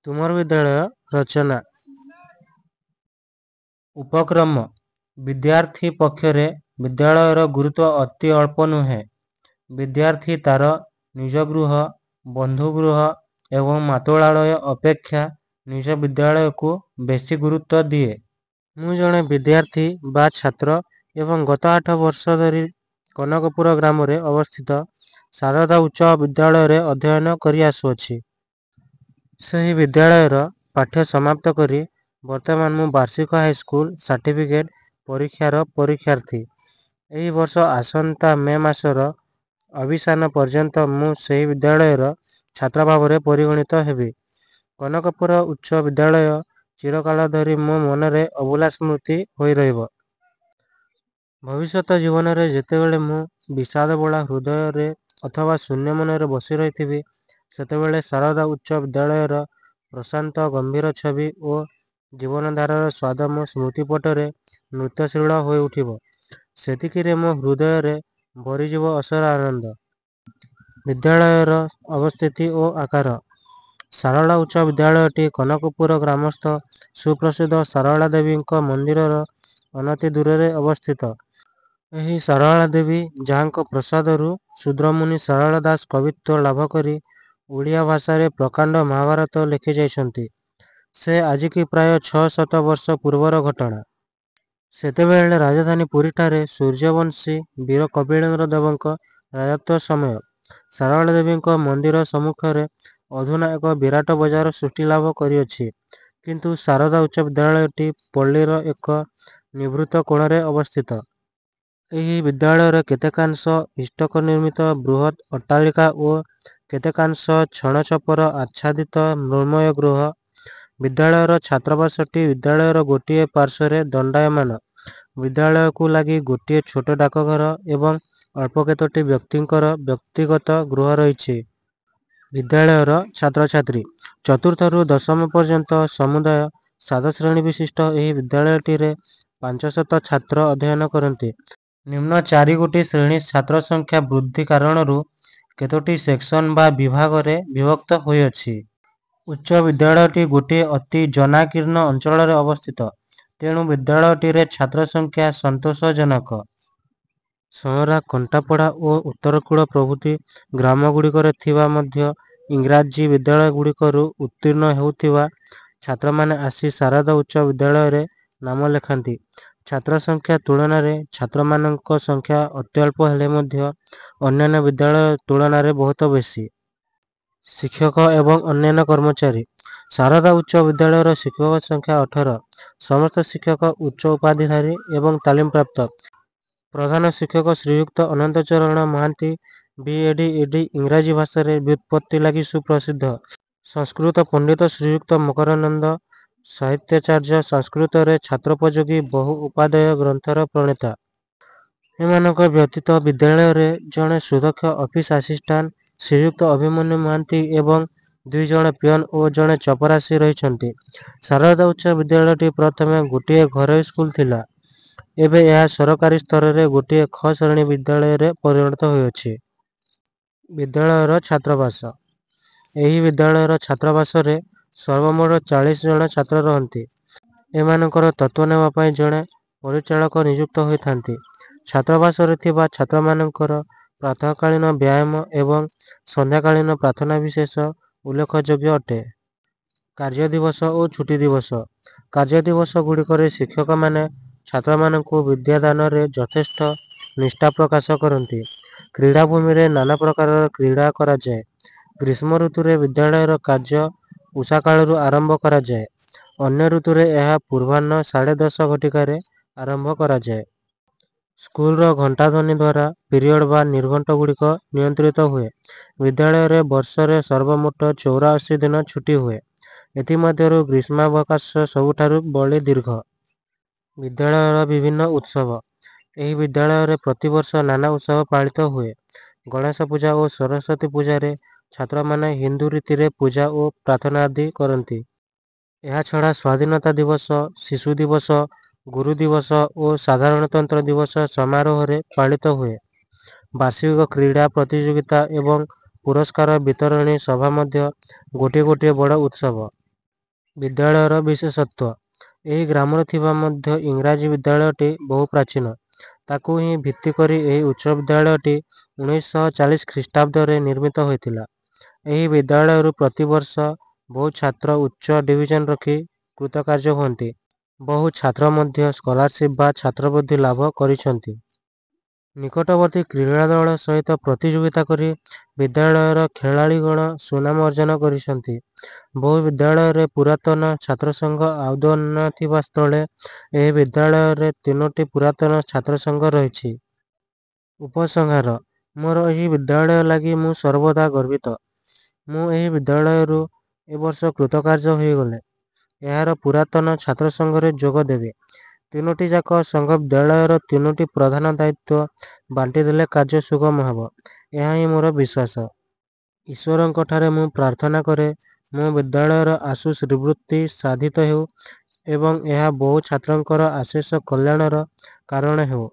तुमर विद्यालय रचना उपक्रम विद्यार्थी पक्षरे विद्यालयर गुरुत्व अति अल्प नुहे। विद्यार्थी तार निज गृह बंधुगृह एवं मातोलालय अपेक्षा निज विद्यालय को बेसी गुरुत्व दिए। मु जणे विद्यार्थी बा छात्र एवं गत 8 वर्ष धरी कनकपुर ग्राम रे अवस्थित शारदा उच्च विद्यालय रे अध्ययन करि आसुअछि। सही विद्यालयर पाठ्य समाप्त करी वर्तमान मु वार्षिक हाईस्कूल सर्टिफिकेट परीक्षार परीक्षार्थी। एही वर्ष आसंता मे मासर अभिसान पर्यंत मु सही विद्यालयर छात्र भाव में परिगणित हेबी। कनकपुर उच्च विद्यालय चिरकाल धरी मो मनरे अभुला स्मृति होई रहिब। भविष्यत जीवन रे जेतेबेले मु विषाद बोला हृदय रे अथवा शून्य मन रे बसी रही सेतेबेले शारदा उच्च विद्यालयर प्रशांत गंभीर छवि और जीवनधारार स्वाद मो स्मृतिपटरे नृत्यशील हो उठिब। सेतिकिरे मो हृदय रे भरीजीव असर आनंद। विद्यालयर अवस्थिति और आकार शारदा उच्च विद्यालयटी कनकपुर ग्रामस्थ सुप्रसिद्ध शारदा देवी मंदिरर अनति दूर रे अवस्थित। एही शारदा देवी जहाँ प्रसादरू शूद्रमुनि शारदा दास कवित्व लाभ करी ओडिया भाषा रे प्रकांड महाभारत लिखि जाइछन्ति। से आज की प्राय 600 वर्ष पूर्वर घटना। सेतेबेले राजधानी पुरी ठारे सूर्यवंशी वीर कपिलेन्द्र देवଙ୍କ राजत्व समय। शारदा देवी मंदिर सम्मुखरे अधुना एक विराट बजार सृष्टि लाभ करिअछि। किंतु शारदा उच्च विद्यालयटी पल्लीर एक निवृत्त कोणरे अवस्थित। एही विद्यालयर केतेकांश इष्टक निर्मित बृहत अट्टालिका और केतेकांश छणछपर आच्छादित मृण्मय गृह। विद्यालयर छात्रावासटी विद्यालयर गोटिए पार्श्वरे दंडायमान। विद्यालय को लगी गोटिए छोट डाकघर एवं अल्प केतोटी व्यक्तिंकर व्यक्तिगत गृह रही। विद्यालयर छात्र छात्री चतुर्थ रु दशम पर्यंत समुदाय 7 श्रेणी विशिष्ट एही विद्यालयटी रे 500 छात्र अध्ययन करती। निम्न 4 गोटी श्रेणी छात्र संख्या वृद्धि कारणरू केतोटी सेक्शन बा विभाग रे विभक्त होइअछि। उच्च विद्यालयटी गोटे अति जनाकीर्ण अंचल रे अवस्थित। तेणु विद्यालयटी रे छात्र संख्या संतोषजनक। सहरा कंटापड़ा और उत्तरकूल प्रभृति ग्राम गुड़िकरे थिबा मध्य इंग्राजी विद्यालय गुड़िकरू उत्तीर्ण हेउथिबा छात्र माने आसी शारदा उच्च विद्यालय रे नाम लेखांती। छात्र संख्या तुलन में छात्र मानक संख्या अत्यल्प हेले मध्य अन्यान्य विद्यालय तुलन में बहुत बेसी। शिक्षक एवं अन्यान्य कर्मचारी शारदा उच्च विद्यालयर शिक्षक संख्या 18। समस्त शिक्षक उच्च उपाधिधारी एवं तालीम प्राप्त। प्रधान शिक्षक श्रीयुक्त अनंतचरण महांती बीएडी एडी इंग्राजी भाषा रे व्युत्पत्ति लगी सुप्रसिद्ध। संस्कृत पंडित श्रीयुक्त मकरानंद साहित्याचार्य संस्कृत रे छात्रोपयोगी बहु उपादेय ग्रंथर प्रणेता। एमानक व्यतीत विद्यालय रे जड़े सुदक्ष ऑफिस असिस्टेंट श्रीयुक्त अभिमन्यु महांती एवं 2 जण पियन और जड़े चपरासी रही। शारदा उच्च विद्यालयटी प्रथमे गोटे घरोई स्कूल थिला। एबे यह सरकारी स्तर रे गोटे ख श्रेणी विद्यालय रे परिणत होइअछि। विद्यालयर छात्रावास एही विद्यालयर छात्रावास रे सर्वमोट 40 जण छात्र रहंती। एमानकर तत्व नेवा पई जणे परिचालक नियुक्त होइथांती। छात्रावास रे थिबा छात्र मानकर प्रातःकालीन व्यायाम एवं संध्याकालीन प्रार्थना विशेष उल्लेखयोग्य अटे। कार्य दिवस और छुट्टी दिवस कार्य दिवस गुड़िकर शिक्षक माने छात्र मानकु विद्यादान रे यथेष्ट निष्ठा प्रकाश करती। क्रीड़ाभूमि रे नाना प्रकार क्रीड़ा करा जाए। ग्रीष्म ऋतु रे विद्यालयर कार्य उषा कालरू आरंभ करा जाए। अन्य ऋतु रे यह पूर्वाह्न 10:30 घटिकार आरंभ करा जाए। स्कूल रो घंटा ध्वनि द्वारा पीरियड बा निर्घंट गुड़िक नियंत्रित हुए। विद्यालय रे वर्ष रे सर्वमोट 84 दिन छुट्टी हुए। एथिमध्यरु ग्रीष्मावकाश सबुठारु बड़ी दीर्घ। विद्यालयर विभिन्न उत्सव एही विद्यालय रे प्रतिवर्ष नाना उत्सव पालित हुए। गणेश पूजा और सरस्वती पूजा रे छात्र माने हिंदू रीति रे पूजा और प्रार्थना आदि करती। यह छड़ा स्वाधीनता दिवस शिशु दिवस गुरु दिवस और साधारणतंत्र दिवस समारोह रे पालित हुए। वार्षिक क्रीड़ा प्रतियोगिता एवं पुरस्कार वितरणी सभा मध्य गोटे गोटे बड़ उत्सव। ବିଦ୍ୟାଳୟର ବିଶେଷତ୍ୱ। ଏହି ଗ୍ରାମରେ ଥିବା ମଧ୍ୟ ଇଂରାଜୀ ବିଦ୍ୟାଳୟଟି ବହୁ ପ୍ରାଚୀନ। ତାକୁ ହିଁ ଭିତ୍ତି କରି ଏହି ଉଚ୍ଚ ବିଦ୍ୟାଳୟଟି 1940 ଖ୍ରୀଷ୍ଟାବ୍ଦରେ ନିର୍ମିତ ହୋଇଥିଲା। ଏହି ବିଦ୍ୟାଳୟରୁ ପ୍ରତିବର୍ଷ ବହୁ ଛାତ୍ର ଉଚ୍ଚ ଡିଭିଜନ ରଖି କୃତକାର୍ଯ୍ୟ ହୁଅନ୍ତି। ବହୁ ଛାତ୍ର ମଧ୍ୟ ସ୍କଲାରସିପ୍ ବା ଛାତ୍ରବୃତ୍ତି ଲାଭ କରିଛନ୍ତି। ନିକଟବର୍ତ୍ତୀ କ୍ରୀଡ଼ା ଦଳ ସହିତ ପ୍ରତିଯୋଗିତା କରି ବିଦ୍ୟାଳୟର ଖେଳାଳୀଗଣ ସୁନାମ ଅର୍ଜନ କରିଛନ୍ତି। ବହୁ ବିଦ୍ୟାଳୟରେ ପୁରାତନ ଛାତ୍ରସଂଘ ଆଦୌ ନଥିବା ସ୍ଥଳେ ଏହି ବିଦ୍ୟାଳୟରେ 3ଟି ପୁରାତନ ଛାତ୍ରସଂଘ ରହିଛି। ଉପସଂହାର: ମୋର ଏହି ବିଦ୍ୟାଳୟ ଲାଗି ମୁଁ ସର୍ବଦା ଗର୍ବିତ। ମୁଁ ଏହି ବିଦ୍ୟାଳୟରୁ ଏ ବର୍ଷ କୃତକାର୍ଯ୍ୟ ହୋଇଗଲେ ଏହାର ପୁରାତନ ଛାତ୍ରସଂଘରେ ଯୋଗ ଦେବି। 3ଟି ଯାକ ସଂଘ ବିଦ୍ୟାଳୟର 3ଟି ପ୍ରଧାନ ଦାୟିତ୍ୱ ବାଣ୍ଟିଦେଲେ କାର୍ଯ୍ୟ ସୁଗମ ହେବ, ଏହା ହିଁ ମୋର ବିଶ୍ୱାସ। ଈଶ୍ୱରଙ୍କଠାରେ ମୁଁ ପ୍ରାର୍ଥନା କରେ ମୋ ବିଦ୍ୟାଳୟର ଆଶୁ ଶ୍ରୀବୃତ୍ତି ସାଧିତ ହେଉ ଏବଂ ଏହା ବହୁ ଛାତ୍ରଙ୍କର ଅଶେଷ କଲ୍ୟାଣର କାରଣ ହେଉ।